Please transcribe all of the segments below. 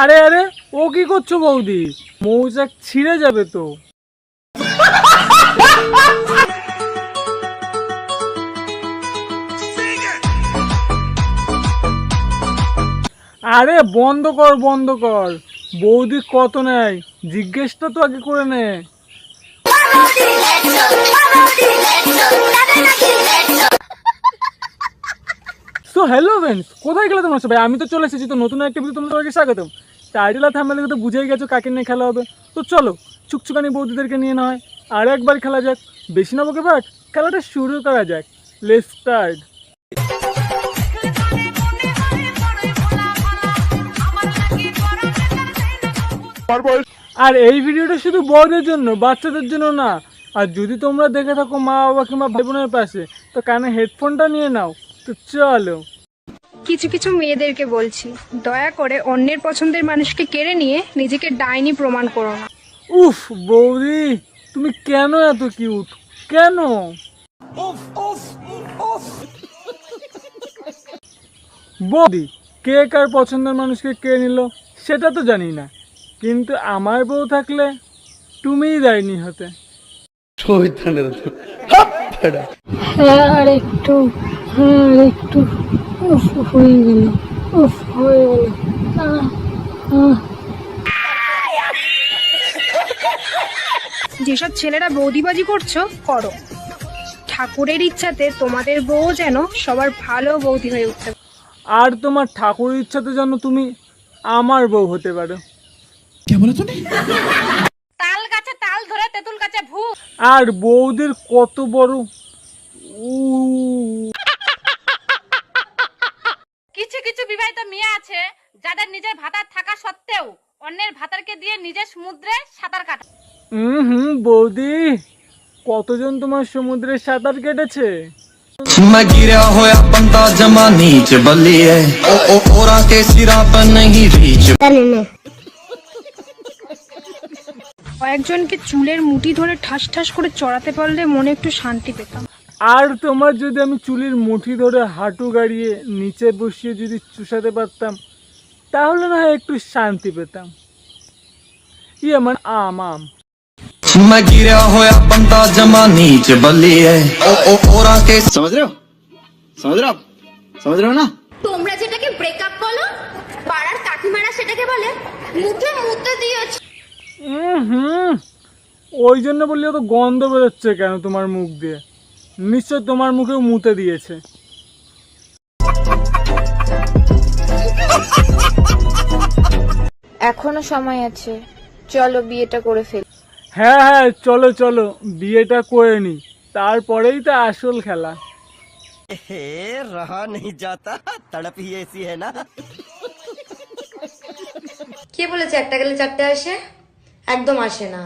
আরে আরে, ও কি করছো বৌদি? মৌচাক ছিঁড়ে যাবে তো। আরে বন্ধ কর বন্ধ কর, বৌদি কত নেয় জিজ্ঞেসটা তো আগে করে নে। সো হ্যালো ফ্রেন্ডস, কোথায় গেলে তোমরা সবাই? আমি তো চলে এসেছি, তো নতুন একটা ভিডিও তোমাদেরকে স্বাগতম। টাইটেল আর থাম্বনেল তো বুঝেই গেছো কাকে নিয়ে খেলা হবে। তো চলো চুকচুকানি বৌদিদেরকে নিয়ে না হয় আর একবার খেলা যাক। বেশি না বকে বাট খেলাটা শুরু করা যাক। Let's start. আর এই ভিডিওটা শুধু বড়দের জন্য, বাচ্চাদের জন্য না। আর যদি তোমরা দেখে থাকো মা বাবা কিংবা ভাই বোনের পাশে, তো কানে হেডফোনটা নিয়ে নাও। তো চলো। কিছু কিছু মেয়েদেরকে বলছি, দয়া করে অন্যের পছন্দের মানুষকে কেড়ে নিয়ে নিজেকে ডাইনি প্রমাণ করো না। উফ বৌদি, তুমি কেন এত কিউট? কেন? বৌদি, কে কার পছন্দের মানুষকে কে নিল সেটা তো জানি না, কিন্তু আমার বউ থাকলে তুমিই ডাইনি হতে। হ্যাঁ আর একটু, হ্যাঁ আর একটু। উফ হয়ে গেল, উফ হয়ে গেল। যেসব ছেলেরা বৌদিবাজি করছো করো, ঠাকুরের ইচ্ছাতে তোমাদের বউ যেন সবার ভালো বৌদি হয়ে উঠতে পারে। আর তোমার ঠাকুরের ইচ্ছাতে যেন তুমি আমার বউ হতে পারো। তাল গাছে তাল ধরে তেঁতুল গাছে ভূত। আর বৌদির কত বড় উ। কিছু কিছু বিবাহিত মেয়ে আছে যাদের নিজের ভাতার থাকা সত্ত্বেও অন্যের ভাতারকে দিয়ে নিজের সমুদ্রে সাঁতার কাটে। বৌদি, কতজন তোমার সমুদ্রে সাঁতার কেটেছে? मैं गिरा होया बंदा जमा नीच बलिए ओ ओरा के सिरा पर नहीं रीच। কয়েকজনকে চুলের মুঠি ধরে ঠাস ঠাস করে চড়াতে পারলে মনে একটু শান্তি পেতাম। আর তোমার যদি আমি চুলির মুঠি ধরে হাঁটু গাড়িয়ে নিচে বসিয়ে যদি চুষাতে পারতাম, তাহলে না হয় একটু শান্তি পেতাম। ইয়ে মানে আম আম। मैं गिरा होया बंदा जमा नीच बलिए ओ ओरा के समझ रहे हो समझ रहे हो ना। তোমরা যেটাকে ব্রেকআপ বলো, পাড়ার কাকিমারা সেটাকে বলে মুখে মুতে দিয়েছে। ওই জন্য বললি তো গন্ধ বেরোচ্ছে কেন তোমার মুখ দিয়ে? নিশ্চয় তোমার মুখেও মুতে দিয়েছে। এখনো সময় আছে, চলো বিয়েটা করে ফেলি। হ্যাঁ হ্যাঁ, চলো চলো বিয়েটা করে নি, তারপরেই তো আসল খেলা। रहा नहीं जाता, तड़प ही ऐसी है ना। কে বলেছে একটা গেলে চারটে আসে? একদম আসে না,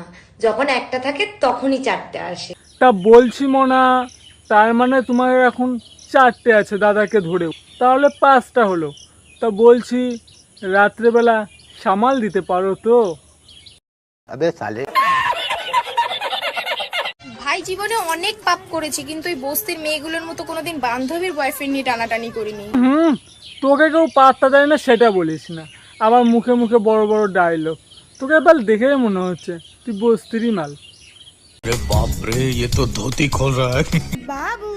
যখন একটা থাকে তখনই চারটে আসে। তা বলছি মোনা, তার মানে তোমার এখন 4টে আছে দাদাকে ধরেও, তাহলে 5টা হলো। তা বলছি রাত্রেবেলা সামাল দিতে পারো তো? अबे साले। ভাই জীবনে অনেক পাপ করেছি, কিন্তু ওই বস্তির মেয়েগুলোর মতো কোনোদিন বান্ধবীর বয়ফ্রেন্ড নিয়ে টানাটানি করিনি। তোকে কেউ পাত্তা দেয় না সেটা বলিস না, আবার মুখে মুখে বড় বড় ডায়লগ। তোকে এবার দেখে মনে হচ্ছে তুই বস্তিরই মাল। बाप रे, ये तो धोती खोल रहा है। বাবু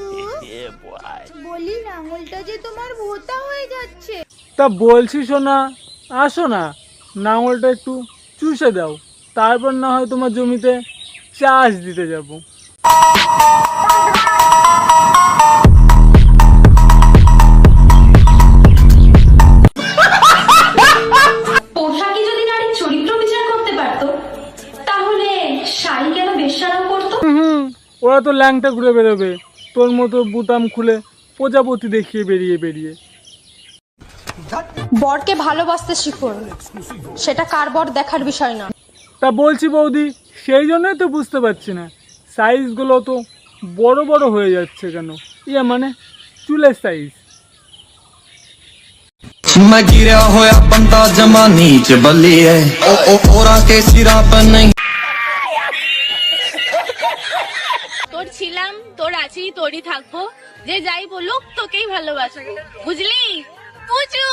বলি আঙুলটা যে তোমার ভোঁতা হয়ে যাচ্ছে। তা বলছি শোনা, আসো না, নাঙলটা একটু চুষে দাও, তারপর না হয় তোমার জমিতে চাষ দিতে যাবো। পোশাকি যদি নারীর চরিত্র বিচার করতে পারতো, তাহলে শাড়ি কেন বেশ্যারাম করতো? ওরা তো ল্যাংটা ঘুরে বেরোবে তোর মতো বুতাম খুলে প্রজাপতি দেখিয়ে বেরিয়ে বেরিয়ে। বরকে ভালোবাসতে শিখুন, সেটা কার বর দেখার বিষয় না। তা বলছি বৌদি, সেই জন্যই তো বুঝতে পারছি না সাইজগুলো তো বড় বড় হয়ে যাচ্ছে কেন? ইয়ে মানে চুলের সাইজ। मैं गिरा होया बंदा जमा नीच बलिए ओ ओरा के सिरा पर नहीं। তোর ছিলাম, তোর আছি, তোরই থাকবো, যে যাই বলুক তোকেই ভালোবাসা, বুঝলি? পুচু।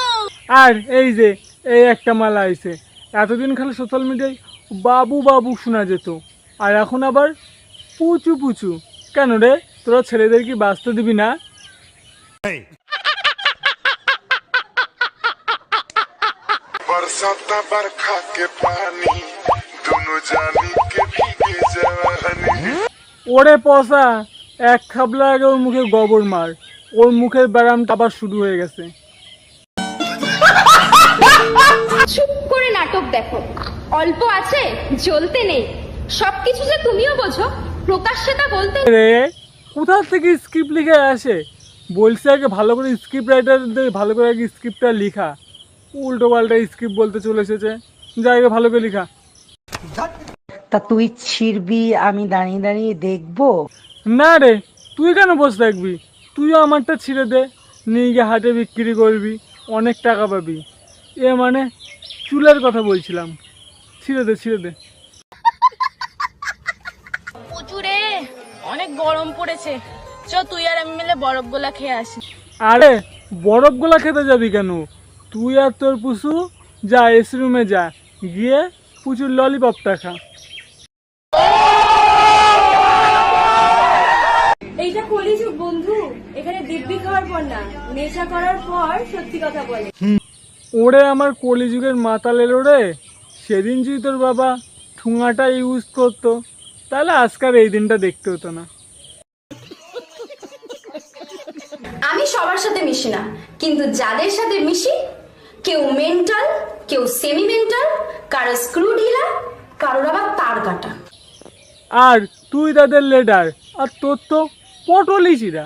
আর এই যে এই একটা মালা আইছে। এতদিন খালি সোশ্যাল মিডিয়ায় বাবু বাবু শোনা যেত, আর এখন আবার পুচু পুচু। কেন রে, তোরা ছেলেদের কি বাঁচতে দিবি না? बरसाता बरखा के पानी दोनों जानी के भीगे जवानी। ওরে পচা, এক খাবলা আগে ওর মুখে গোবর মার, ওর মুখের ব্যায়ামটা আবার শুরু হয়ে গেছে। চুপ করে নাটক দেখো, অল্প আছে জ্বলতে নেই। সবকিছু যে তুমিও বোঝো, প্রকাশ্যে তা বলতে রে, কোথা থেকে স্ক্রিপ্ট লিখে আসে? বলছি আগে ভালো করে স্ক্রিপ্ট রাইটারদের ভালো করে আগে স্ক্রিপ্টটা লিখা, উল্টো পাল্টা স্ক্রিপ্ট বলতে চলে এসেছে। জায়গা ভালো করে লিখা। তা তুই ছিড়বি, আমি দাঁড়িয়ে দাঁড়িয়ে দেখবো? না রে, তুই কেন বসে থাকবি? তুইও আমারটা ছিঁড়ে দে, নিয়ে গিয়ে হাটে বিক্রি করবি, অনেক টাকা পাবি। এ মানে চুলের কথা বলছিলাম। ছিঁড়ে দে, ছিঁড়ে দে। প্রচুরে অনেক গরম পড়েছে, চ তুই আর আমি মিলে বরফ গোলা খেয়ে আসি। আরে বরফ গোলা খেতে যাবি কেন? তুই আর তোর পুষু যা এসি রুমে যা, গিয়ে পুচুর ললিপপটা খা। এইটা কলিযুগ বন্ধু, এখানে দিব্যি খাওয়ার পর না, নেশা করার পর সত্যি কথা বলে। ওরে আমার কলিযুগের মাতাল এলো রে। সেদিন যদি তোর বাবা ঠুঙাটা ইউজ করতো, তাহলে আজকাল এই দিনটা দেখতে হতো না। আমি সবার সাথে মিশি না, কিন্তু যাদের সাথে মিশি কেউ মেন্টাল, কেউ সেমি মেন্টাল, কারো স্ক্রু ঢিলা, কারোর আবার তার কাটা। আর তুই তাদের লিডার, আর তোর তো পটলই চিরা।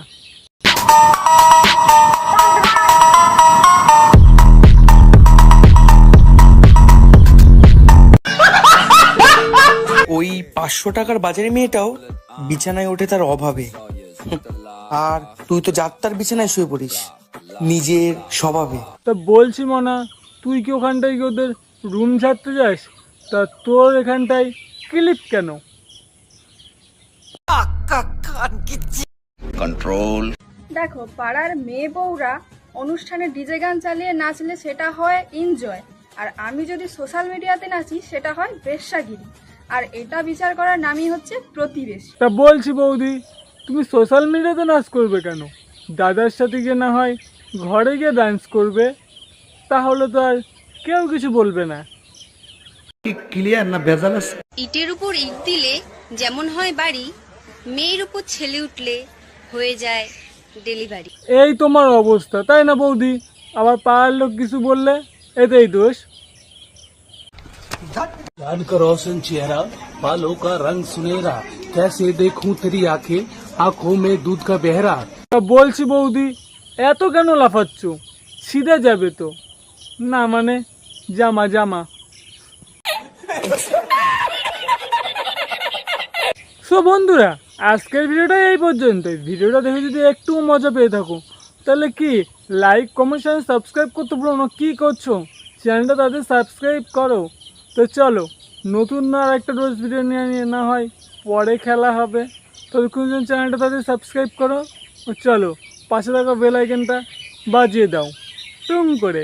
ওই 500 টাকার বাজারে মেয়েটাও বিছানায় ওঠে তার অভাবে, আর তুই তো যাত্রার বিছানায় শুয়ে পড়িস নিজের স্বভাবে। তা বলছি মনা, তুই কি ওখানটায় কি ওদের রুম ছাড়তে যাস? তা তোর এখানটায় ক্লিপ কেন? कंट्रोल। দেখো, পাড়ার মেয়ে বউরা অনুষ্ঠানে ডিজে গান চালিয়ে নাচলে সেটা হয় এনজয়, আর আমি যদি সোশ্যাল মিডিয়াতে নাচি সেটা হয় বেশ্যাগিরি। আর এটা বিচার করার নামই হচ্ছে প্রতিবেশ। তা বলছি বৌদি, তুমি সোশ্যাল মিডিয়াতে নাচ করবে কেন? দাদার সাথে গিয়ে না হয় ঘরে গিয়ে ডান্স করবে, তাহলে তো আর কেউ কিছু বলবে না। क्लियर ना बेजाल আছে? ইটের উপর ইট দিলে যেমন হয় বাড়ি, মেয়ের উপর ছেলে উঠলে হয়ে যায় ডেলিভারি। এই তোমার অবস্থা, তাই না বৌদি? আবার পাড়ার লোক কিছু বললে এতেই দোষ। चांद का रोशन चेहरा, बालों का रंग सुनहरा, कैसे देखूं तेरी आंखें, आंखों में दूध का बहरा। তা বলছি বৌদি, এত কেন লাফাচ্ছ? ছিঁড়ে যাবে তো। না মানে জামা জামা। সো বন্ধুরা, আজকের ভিডিওটা এই পর্যন্তই। ভিডিওটা দেখে যদি একটু মজা পেয়ে থাকো, তাহলে কি লাইক, কমেন্ট, শেয়ার, সাবস্ক্রাইব করতে ভুলো না। কী করছো? চ্যানেলটা তাদের সাবস্ক্রাইব করো। তো চলো, নতুন আর একটা রোজ ভিডিও নিয়ে না হয় পরে খেলা হবে। ততক্ষণ চ্যানেলটা তাদের সাবস্ক্রাইব করো। চলো, পাশে থাকা বেল আইকনটা বাজিয়ে দাও টুম করে।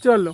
চলো।